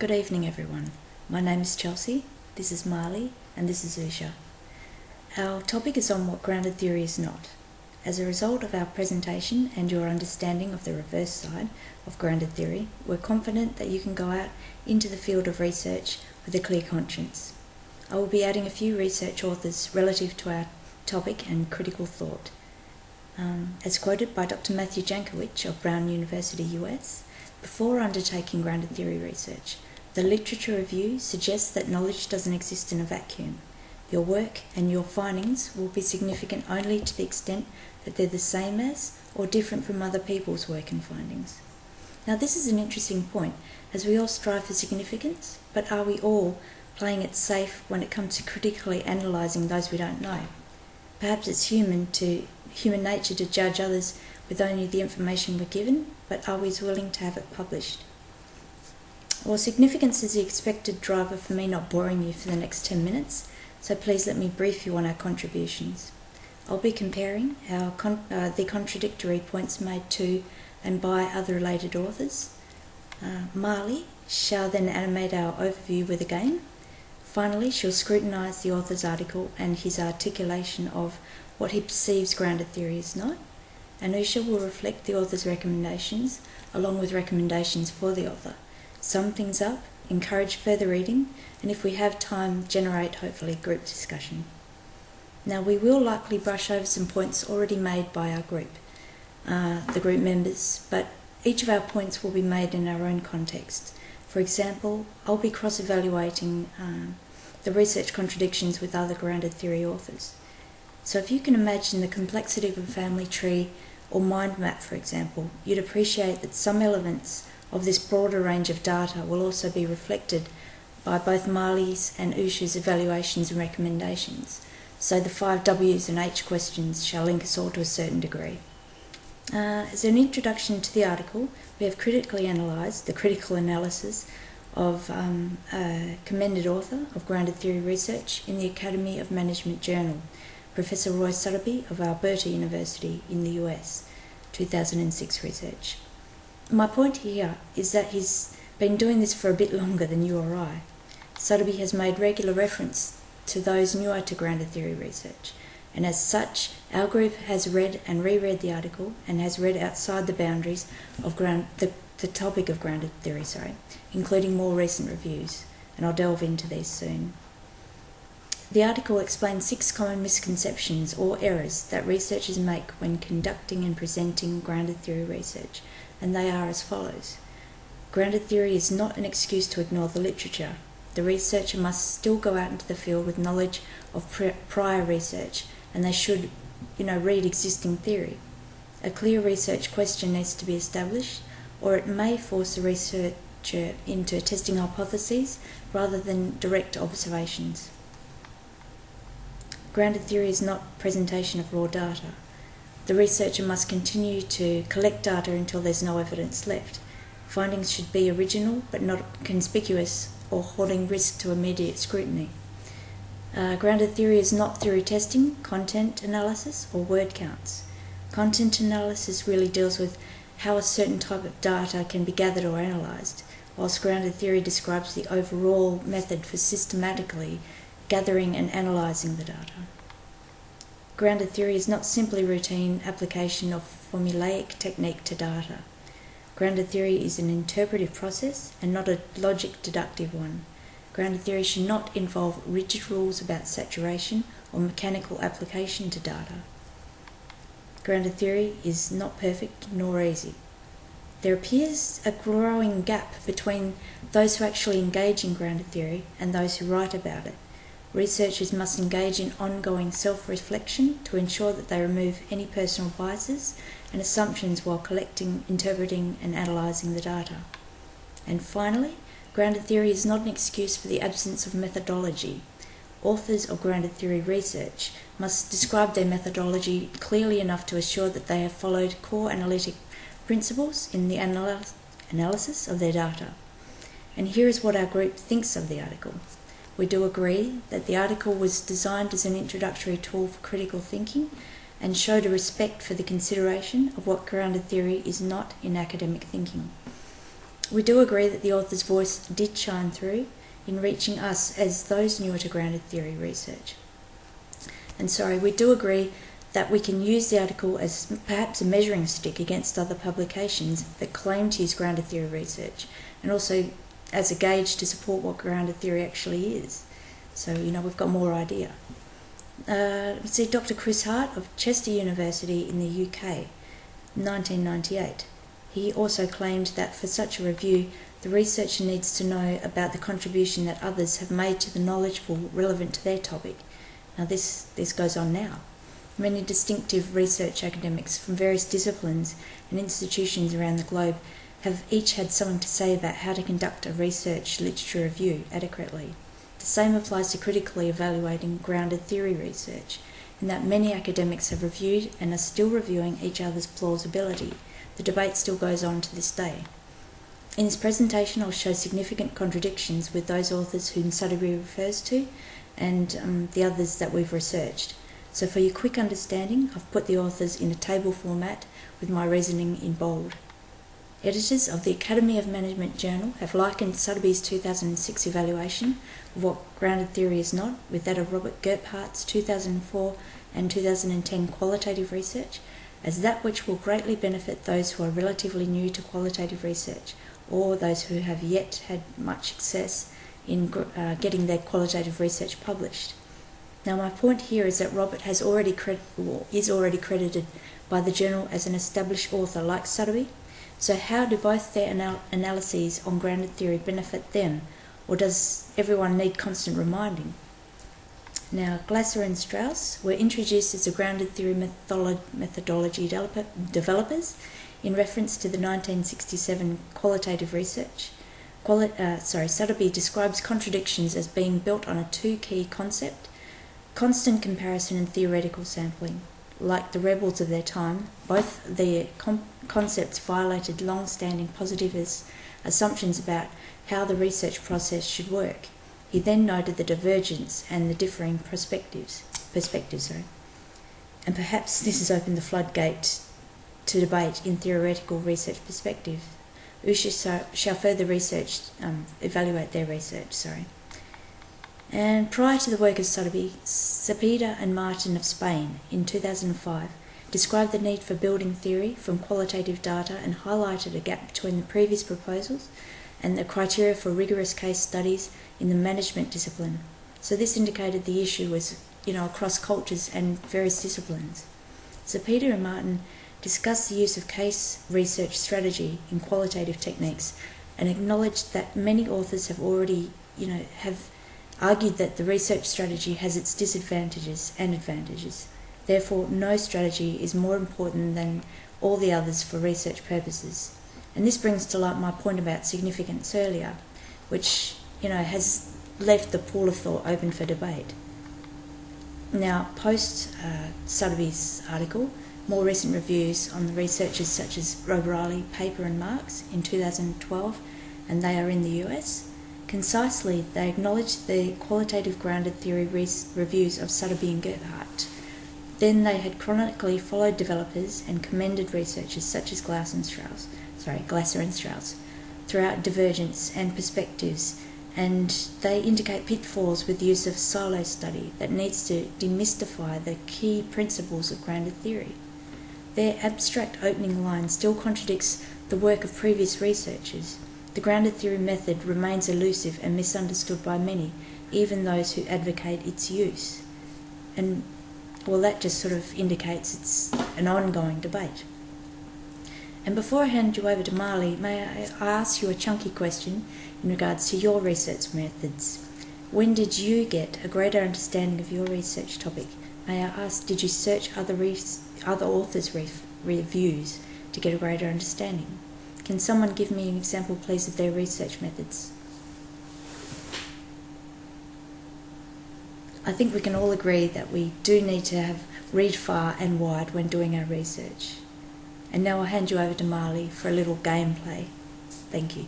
Good evening, everyone. My name is Chelsea, this is Marley, and this is Usha. Our topic is on what grounded theory is not. As a result of our presentation and your understanding of the reverse side of grounded theory, we're confident that you can go out into the field of research with a clear conscience. I will be adding a few research authors relative to our topic and critical thought. As quoted by Dr. Matthew Jankowicz of Brown University, US, before undertaking grounded theory research, the literature review suggests that knowledge doesn't exist in a vacuum. Your work and your findings will be significant only to the extent that they're the same as or different from other people's work and findings. Now, this is an interesting point, as we all strive for significance, but are we all playing it safe when it comes to critically analysing those we don't know? Perhaps it's human nature to judge others with only the information we're given, but are we willing to have it published? Well, significance is the expected driver for me not boring you for the next 10 minutes, so please let me brief you on our contributions. I'll be comparing the contradictory points made to and by other related authors. Marley shall then animate our overview with a game. Finally, she'll scrutinise the author's article and his articulation of what he perceives grounded theory is not. And Usha will reflect the author's recommendations along with recommendations for the author. Sum things up, encourage further reading, and if we have time, generate hopefully group discussion. Now, we will likely brush over some points already made by our group, the group members, but each of our points will be made in our own context. For example, I'll be cross-evaluating the research contradictions with other grounded theory authors. So if you can imagine the complexity of a family tree or mind map, for example, you'd appreciate that some elements of this broader range of data will also be reflected by both Marley's and Usha's evaluations and recommendations. So the 5 W's and H questions shall link us all to a certain degree. As an introduction to the article, we have critically analysed the critical analysis of a commended author of grounded theory research in the Academy of Management Journal, Professor Roy Sotheby of Alberta University in the US, 2006 research. My point here is that he's been doing this for a bit longer than you or I. Sotheby has made regular reference to those newer to grounded theory research, and as such, our group has read and reread the article and has read outside the boundaries of the topic of grounded theory, including more recent reviews, and I'll delve into these soon. The article explains 6 common misconceptions or errors that researchers make when conducting and presenting grounded theory research, and they are as follows. Grounded theory is not an excuse to ignore the literature. The researcher must still go out into the field with knowledge of prior research, and they should, read existing theory. A clear research question needs to be established, or it may force the researcher into testing hypotheses rather than direct observations. Grounded theory is not presentation of raw data. The researcher must continue to collect data until there's no evidence left. Findings should be original but not conspicuous or holding risk to immediate scrutiny. Grounded theory is not theory testing, content analysis, or word counts. Content analysis really deals with how a certain type of data can be gathered or analysed, whilst grounded theory describes the overall method for systematically gathering and analysing the data. Grounded theory is not simply routine application of formulaic technique to data. Grounded theory is an interpretive process and not a logic-deductive one. Grounded theory should not involve rigid rules about saturation or mechanical application to data. Grounded theory is not perfect nor easy. There appears a growing gap between those who actually engage in grounded theory and those who write about it. Researchers must engage in ongoing self-reflection to ensure that they remove any personal biases and assumptions while collecting, interpreting, and analysing the data. And finally, grounded theory is not an excuse for the absence of methodology. Authors of grounded theory research must describe their methodology clearly enough to assure that they have followed core analytic principles in the analysis of their data. And here is what our group thinks of the article. We do agree that the article was designed as an introductory tool for critical thinking and showed a respect for the consideration of what grounded theory is not in academic thinking. We do agree that the author's voice did shine through in reaching us as those newer to grounded theory research. And we do agree that we can use the article as perhaps a measuring stick against other publications that claim to use grounded theory research, and also as a gauge to support what grounded theory actually is. So, we've got more idea. Let's see, Dr. Chris Hart of Chester University in the UK, 1998. He also claimed that for such a review, the researcher needs to know about the contribution that others have made to the knowledge pool relevant to their topic. Now this goes on now. Many distinctive research academics from various disciplines and institutions around the globe have each had something to say about how to conduct a research literature review adequately. The same applies to critically evaluating grounded theory research, in that many academics have reviewed and are still reviewing each other's plausibility. The debate still goes on to this day. In this presentation, I'll show significant contradictions with those authors whom Sotheby refers to and the others that we've researched. So for your quick understanding, I've put the authors in a table format with my reasoning in bold. Editors of the Academy of Management Journal have likened Sotheby's 2006 evaluation of what grounded theory is not with that of Robert Gerphardt's 2004 and 2010 qualitative research as that which will greatly benefit those who are relatively new to qualitative research or those who have yet had much success in getting their qualitative research published. Now my point here is that Robert is already credited by the journal as an established author like Sotheby. So how do both their analyses on grounded theory benefit them, or does everyone need constant reminding? Now, Glasser and Strauss were introduced as the grounded theory methodology developers in reference to the 1967 qualitative research. Sotheby describes contradictions as being built on a two-key concept: constant comparison and theoretical sampling. Like the rebels of their time, both their concepts violated long-standing positivist assumptions about how the research process should work. He then noted the divergence and the differing perspectives. And perhaps this has opened the floodgate to debate in theoretical research perspective. Usha shall further evaluate their research. And prior to the work of Sotheby, Cepeda and Martin of Spain in 2005 described the need for building theory from qualitative data and highlighted a gap between the previous proposals and the criteria for rigorous case studies in the management discipline. So this indicated the issue was, across cultures and various disciplines. Cepeda and Martin discussed the use of case research strategy in qualitative techniques and acknowledged that many authors have already, have argued that the research strategy has its disadvantages and advantages. Therefore, no strategy is more important than all the others for research purposes. And this brings to light my point about significance earlier, which, has left the pool of thought open for debate. Now, post Sotheby's article, more recent reviews on the researchers such as O'Reilly, Paper and Marks in 2012, and they are in the US. Concisely, they acknowledged the qualitative grounded theory reviews of Sotheby and Gerhardt. Then they had chronically followed developers and commended researchers such as Glasser and Strauss throughout divergence and perspectives, and they indicate pitfalls with the use of silo study that needs to demystify the key principles of grounded theory. Their abstract opening line still contradicts the work of previous researchers. The grounded theory method remains elusive and misunderstood by many, even those who advocate its use. And, that just sort of indicates it's an ongoing debate. And before I hand you over to Marley, may I ask you a chunky question in regards to your research methods? When did you get a greater understanding of your research topic? May I ask, did you search other authors' reviews to get a greater understanding? Can someone give me an example, please, of their research methods? I think we can all agree that we do need to read far and wide when doing our research. And now I'll hand you over to Marley for a little gameplay. Thank you.